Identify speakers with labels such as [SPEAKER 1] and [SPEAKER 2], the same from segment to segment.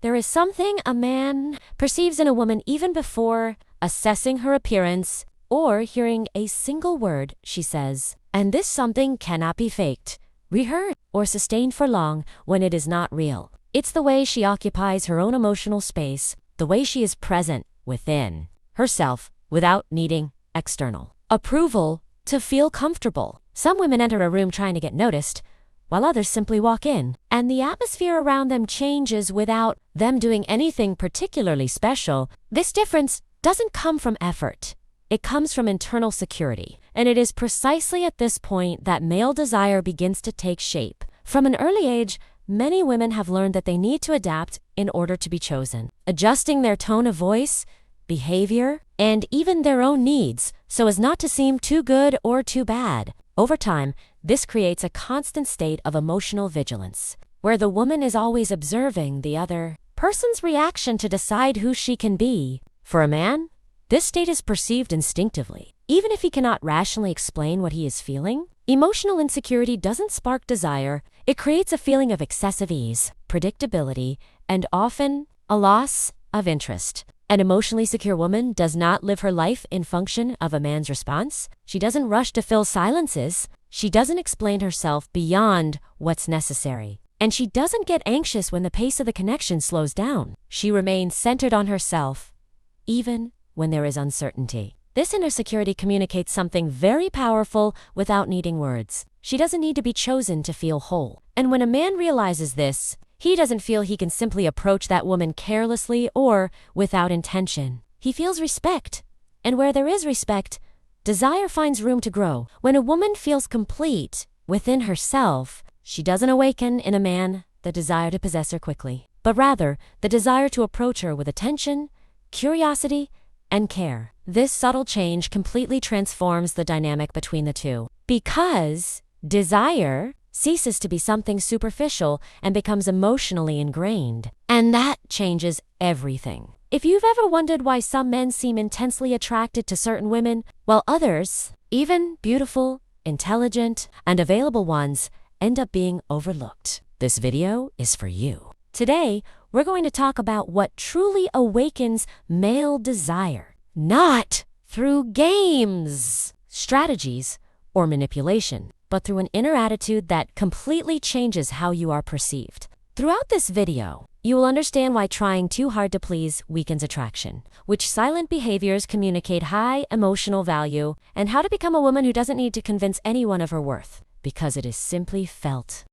[SPEAKER 1] There is something a man perceives in a woman even before assessing her appearance or hearing a single word she says. And this something cannot be faked, rehearsed, or sustained for long when it is not real. It's the way she occupies her own emotional space, the way she is present within herself without needing external approval to feel comfortable. Some women enter a room trying to get noticed, while others simply walk in, and the atmosphere around them changes without them doing anything particularly special. This difference doesn't come from effort. It comes from internal security, and it is precisely at this point that male desire begins to take shape. From an early age, many women have learned that they need to adapt in order to be chosen, adjusting their tone of voice, behavior, and even their own needs so as not to seem too good or too bad. Over time, this creates a constant state of emotional vigilance, where the woman is always observing the other person's reaction to decide who she can be. For a man, this state is perceived instinctively. Even if he cannot rationally explain what he is feeling, emotional insecurity doesn't spark desire. It creates a feeling of excessive ease, predictability, and often a loss of interest. An emotionally secure woman does not live her life in function of a man's response. She doesn't rush to fill silences. She doesn't explain herself beyond what's necessary. And she doesn't get anxious when the pace of the connection slows down. She remains centered on herself, even when there is uncertainty. This inner security communicates something very powerful without needing words. She doesn't need to be chosen to feel whole. And when a man realizes this, he doesn't feel he can simply approach that woman carelessly or without intention. He feels respect. And where there is respect, desire finds room to grow. When a woman feels complete within herself, she doesn't awaken in a man the desire to possess her quickly, but rather the desire to approach her with attention, curiosity, and care. This subtle change completely transforms the dynamic between the two, because desire ceases to be something superficial and becomes emotionally ingrained. And that changes everything. If you've ever wondered why some men seem intensely attracted to certain women, while others, even beautiful, intelligent, and available ones, end up being overlooked, this video is for you. Today, we're going to talk about what truly awakens male desire, not through games, strategies, or manipulation, but through an inner attitude that completely changes how you are perceived. Throughout this video, you will understand why trying too hard to please weakens attraction, which silent behaviors communicate high emotional value, and how to become a woman who doesn't need to convince anyone of her worth, because it is simply felt.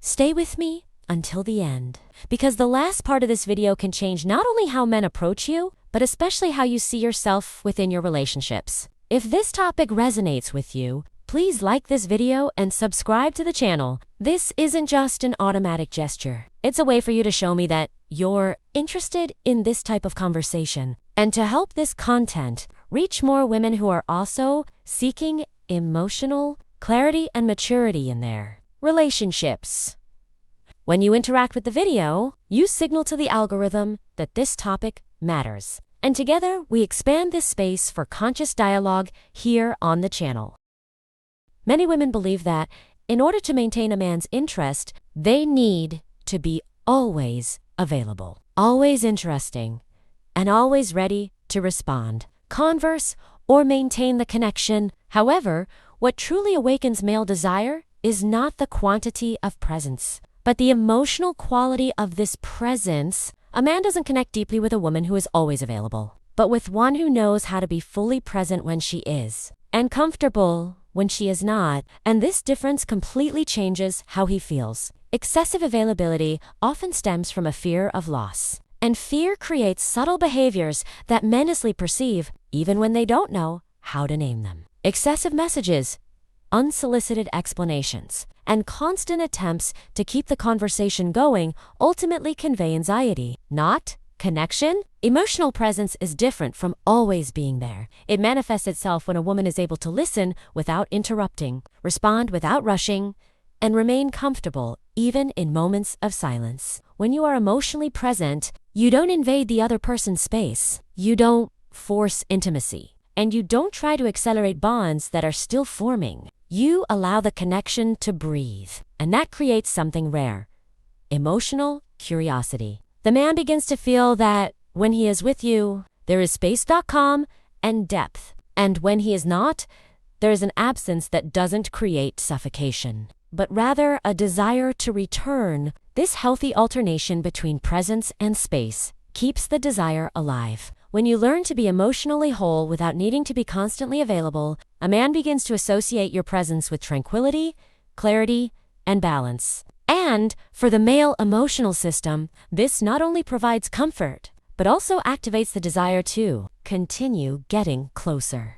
[SPEAKER 1] Stay with me until the end, because the last part of this video can change not only how men approach you, but especially how you see yourself within your relationships. If this topic resonates with you, please like this video and subscribe to the channel. This isn't just an automatic gesture. It's a way for you to show me that you're interested in this type of conversation, and to help this content reach more women who are also seeking emotional clarity and maturity in their relationships. When you interact with the video, you signal to the algorithm that this topic matters. And together, we expand this space for conscious dialogue here on the channel. Many women believe that in order to maintain a man's interest, they need to be always available, always interesting, and always ready to respond, converse, or maintain the connection. However, what truly awakens male desire is not the quantity of presence, but the emotional quality of this presence. A man doesn't connect deeply with a woman who is always available, but with one who knows how to be fully present when she is, and comfortable when she is not. And this difference completely changes how he feels. Excessive availability often stems from a fear of loss, and fear creates subtle behaviors that men easily perceive, even when they don't know how to name them. Excessive messages, unsolicited explanations, and constant attempts to keep the conversation going ultimately convey anxiety, not connection. Emotional presence is different from always being there. It manifests itself when a woman is able to listen without interrupting, respond without rushing, and remain comfortable even in moments of silence. When you are emotionally present, you don't invade the other person's space. You don't force intimacy, and you don't try to accelerate bonds that are still forming. You allow the connection to breathe, and that creates something rare: emotional curiosity. The man begins to feel that when he is with you, there is space.com and depth. And when he is not, there is an absence that doesn't create suffocation, but rather a desire to return. This healthy alternation between presence and space keeps the desire alive. When you learn to be emotionally whole without needing to be constantly available, a man begins to associate your presence with tranquility, clarity, and balance. And for the male emotional system, this not only provides comfort, but also activates the desire to continue getting closer.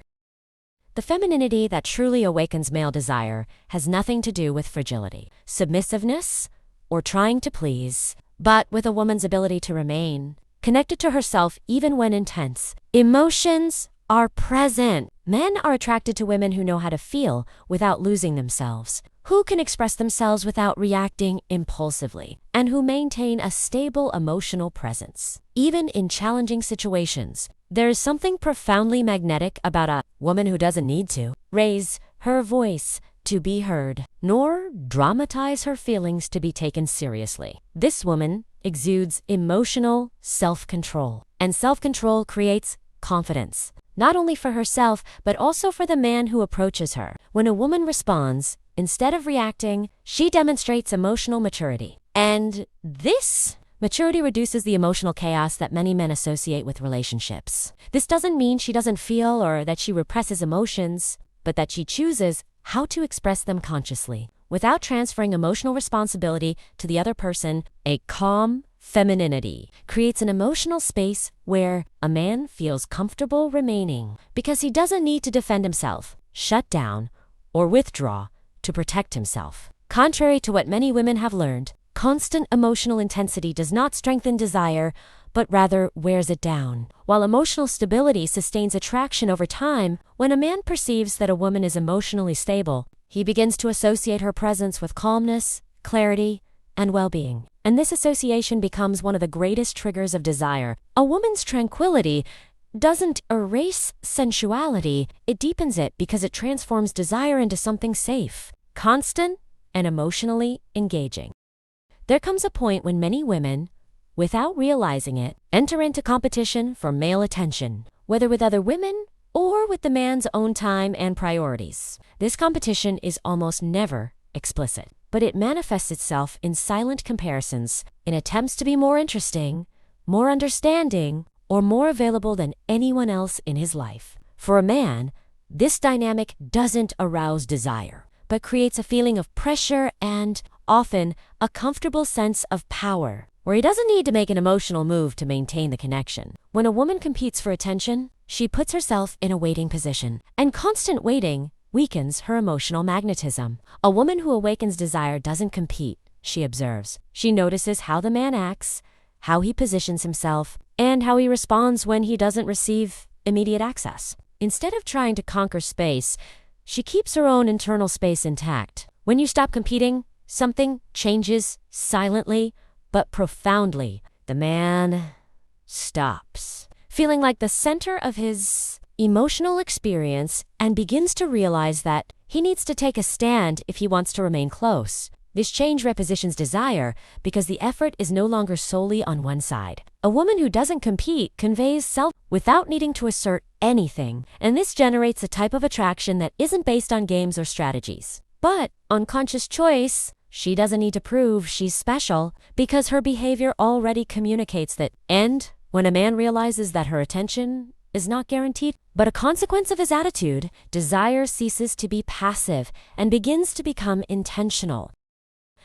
[SPEAKER 1] The femininity that truly awakens male desire has nothing to do with fragility, submissiveness, or trying to please, but with a woman's ability to remain connected to herself even when intense emotions are present. Men are attracted to women who know how to feel without losing themselves, who can express themselves without reacting impulsively, and who maintain a stable emotional presence. Even in challenging situations, there is something profoundly magnetic about a woman who doesn't need to raise her voice to be heard, nor dramatize her feelings to be taken seriously. This woman exudes emotional self-control, and self-control creates confidence, not only for herself, but also for the man who approaches her. When a woman responds, instead of reacting, she demonstrates emotional maturity. And this maturity reduces the emotional chaos that many men associate with relationships. This doesn't mean she doesn't feel or that she represses emotions, but that she chooses how to express them consciously, without transferring emotional responsibility to the other person. A calm femininity creates an emotional space where a man feels comfortable remaining because he doesn't need to defend himself, shut down, or withdraw to protect himself. Contrary to what many women have learned, constant emotional intensity does not strengthen desire, but rather wears it down. While emotional stability sustains attraction over time, when a man perceives that a woman is emotionally stable, he begins to associate her presence with calmness, clarity, and well-being. And this association becomes one of the greatest triggers of desire. A woman's tranquility doesn't erase sensuality, it deepens it because it transforms desire into something safe, constant, and emotionally engaging. There comes a point when many women, without realizing it, enter into competition for male attention, whether with other women or with the man's own time and priorities. This competition is almost never explicit, but it manifests itself in silent comparisons, in attempts to be more interesting, more understanding, or more available than anyone else in his life. For a man, this dynamic doesn't arouse desire, but creates a feeling of pressure and, often, a comfortable sense of power, where he doesn't need to make an emotional move to maintain the connection. When a woman competes for attention, she puts herself in a waiting position, and constant waiting weakens her emotional magnetism. A woman who awakens desire doesn't compete, she observes. She notices how the man acts, how he positions himself, and how he responds when he doesn't receive immediate access. Instead of trying to conquer space, she keeps her own internal space intact. When you stop competing, something changes silently but profoundly. The man stops, feeling like the center of his emotional experience, and begins to realize that he needs to take a stand if he wants to remain close. This change repositions desire because the effort is no longer solely on one side. A woman who doesn't compete conveys self without needing to assert anything, and this generates a type of attraction that isn't based on games or strategies, but on conscious choice. She doesn't need to prove she's special because her behavior already communicates that. And when a man realizes that her attention is not guaranteed, but a consequence of his attitude, desire ceases to be passive and begins to become intentional.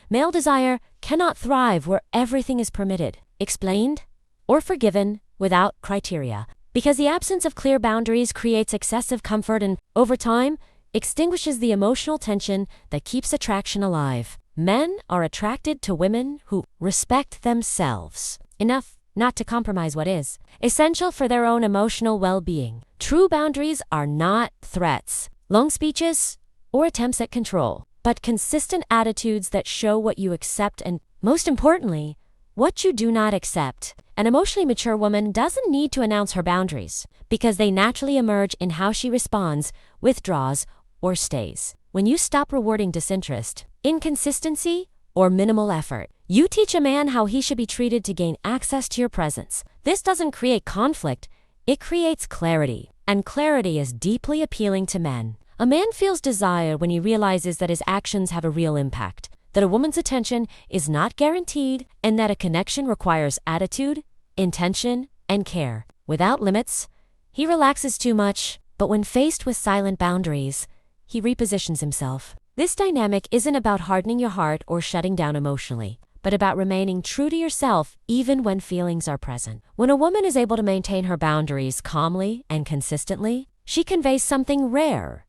[SPEAKER 1] Male desire cannot thrive where everything is permitted, explained, or forgiven without criteria, because the absence of clear boundaries creates excessive comfort and, over time, extinguishes the emotional tension that keeps attraction alive. Men are attracted to women who respect themselves enough not to compromise what is essential for their own emotional well-being. True boundaries are not threats, long speeches, or attempts at control, but consistent attitudes that show what you accept and, most importantly, what you do not accept. An emotionally mature woman doesn't need to announce her boundaries because they naturally emerge in how she responds, withdraws, or stays. When you stop rewarding disinterest, inconsistency, or minimal effort, You teach a man how he should be treated to gain access to your presence. This doesn't create conflict, it creates clarity. And clarity is deeply appealing to men. A man feels desire when he realizes that his actions have a real impact, that a woman's attention is not guaranteed, and that a connection requires attitude, intention, and care. Without limits, he relaxes too much, but when faced with silent boundaries, he repositions himself. This dynamic isn't about hardening your heart or shutting down emotionally, but about remaining true to yourself even when feelings are present. When a woman is able to maintain her boundaries calmly and consistently, she conveys something rare: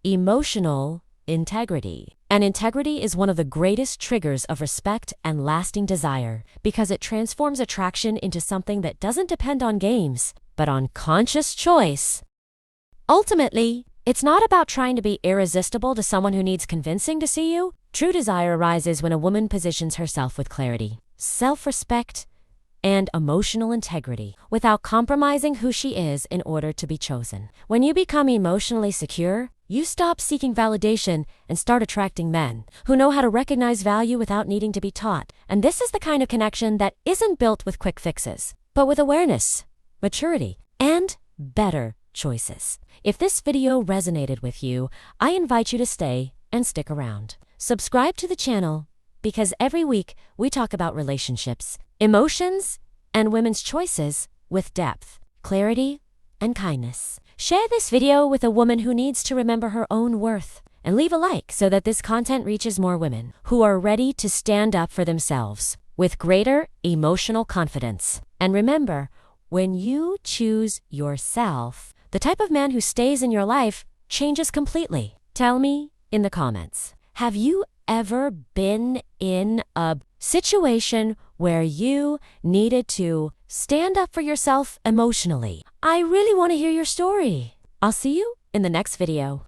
[SPEAKER 1] emotional integrity. And integrity is one of the greatest triggers of respect and lasting desire, because it transforms attraction into something that doesn't depend on games, but on conscious choice. Ultimately, it's not about trying to be irresistible to someone who needs convincing to see you. True desire arises when a woman positions herself with clarity, self-respect, and emotional integrity, without compromising who she is in order to be chosen. When you become emotionally secure, you stop seeking validation and start attracting men who know how to recognize value without needing to be taught. And this is the kind of connection that isn't built with quick fixes, but with awareness, maturity, and better choices. If this video resonated with you, I invite you to stay and stick around. Subscribe to the channel, because every week we talk about relationships, emotions, and women's choices with depth, clarity, and kindness. Share this video with a woman who needs to remember her own worth, and leave a like so that this content reaches more women who are ready to stand up for themselves with greater emotional confidence. And remember, when you choose yourself, the type of man who stays in your life changes completely. Tell me in the comments, have you ever been in a situation where you needed to stand up for yourself emotionally? I really want to hear your story. I'll see you in the next video.